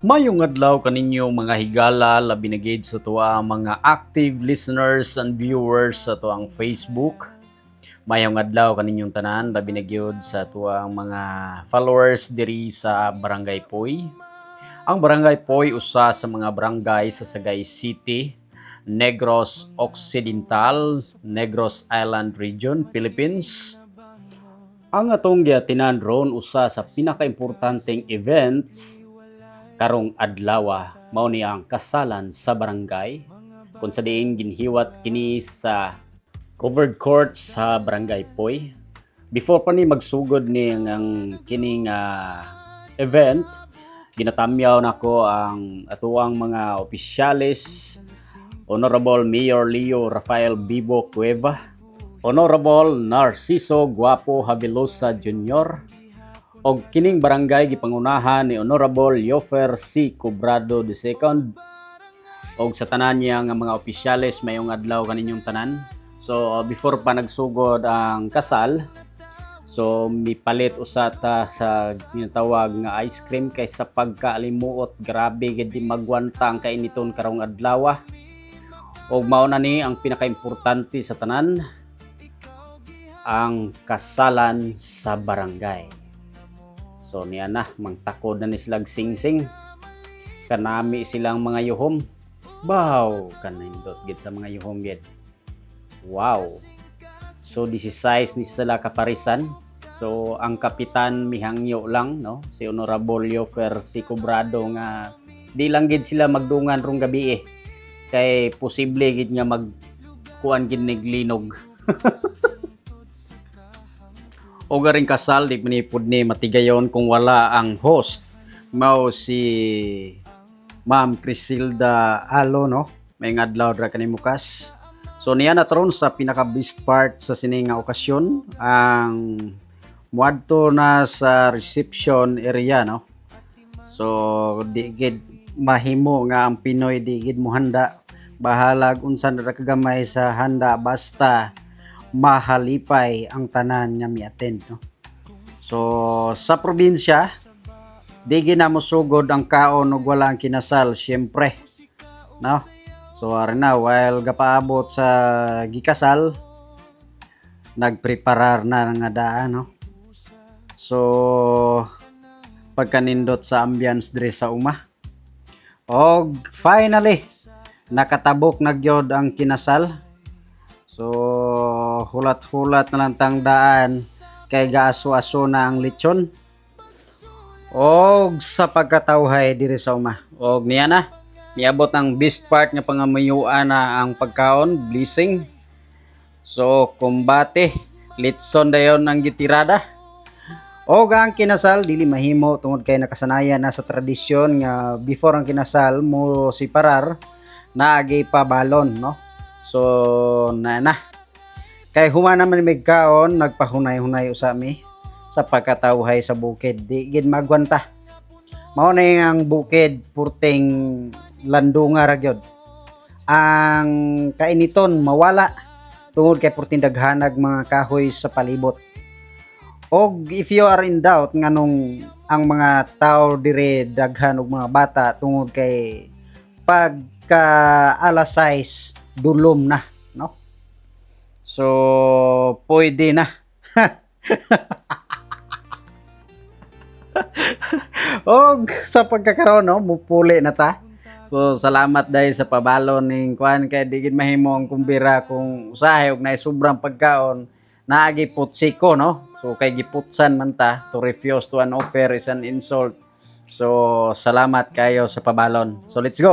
Mayong adlaw kaninyo mga higala labi na gid sa tuwa mga active listeners and viewers sa tuang Facebook. Mayong adlaw kaninyong tanan labi na gyud sa tuang mga followers diri sa Barangay Poy. Ang Barangay Poy usa sa mga barangay sa Sagay City, Negros Occidental, Negros Island Region, Philippines. Ang atong giatinan ron usa sa pinakaimportanteng events karong adlaw mao ni ang kasalan sa barangay kung sa diin ginhiwat kini sa covered court sa Barangay Poy. Before pa ni magsugod ni ang kining event, ginatamyaw nako ang atuang mga opisyalis, Honorable Mayor Leo Rafael Bibo Cueva, Honorable Narciso Guapo Habilosa Jr., og kining barangay gipangunahan ni Honorable Yofer C. Cobrado II, og sa tanan niya nga mga opisyales mayong adlaw kaninyong tanan. So before pa nagsugod ang kasal, so mipalit usata sa ginatawag nga ice cream kaysa pagkaalimuot. Grabe gid di magwanta ang kainiton karong adlaw. Og mao na ni ang pinakaimportante sa tanan, ang kasalan sa barangay. So niya na, mangtakod na ni silang singsing. Kanami silang mga yuhom. Baw, kanindot gid sa mga yuhom gid. Wow. So this is size ni sila kaparisan. So ang kapitan mihangyo lang, no? Si Honorable Yofer C. Cobrado nga di lang gid sila magdungan rong gabi kay posible gid nga magkuan gid linog. O garing kasal, di manipod ni matigayon kung wala ang host. Mao si Ma'am Crisilda Alo, no? May ngadlaw dra kanimukas. So niya na taron sa pinaka-best part sa sining nga okasyon, ang muadto na sa reception area, no? So di gid mahimo nga ang Pinoy di gid mo handa. Bahalag unsan ra kagamay sa handa basta mahalipay ang tanan nga mi-attend, no? So sa probinsya di ginamosugod ang kaon ug wala ang kinasal, syempre, no? So ara na while gapaabot sa gikasal, nagpreparar na nga daan, no? So pagkanindot sa ambience diri sa uma, og finally nakatabok na gyud ang kinasal. So hulat-hulat na lang tang daan kay gaaso-aso na ang lechon. Og sa pagkatawhay diri sa uma. Og niya na, niabot ang best part nga pangamayuan na ang pagkaon, blessing. So kumbate, litson dayon ang gitirada. Og ang kinasal dili mahimo tungod kay nakasanayan na sa tradisyon nga before ang kinasal mo siparar naagi pa balon, no? So na kay humana man may kaon, nagpahunay-hunay usami sa pagkatawhay sa bukid, di gid magwanta. Mao na ang bukid purteng landunga ra gyud. Ang kainiton mawala tungod kay purteng daghanag mga kahoy sa palibot. Og if you are in doubt nganong ang mga tao dire daghan og mga bata tungod kay pagka alas 6 dulom na, no? So pwede na. Og sa pagkakaroon, no, mupuli na ta. So salamat dahil sa pabalon ning kuan kay di gid mahimo ang kumbira kung usahay og nay sobrang pagkaon naagi putsiko, no? So kay giputsan man ta, to refuse to an offer is an insult. So salamat kayo sa pabalon. So let's go.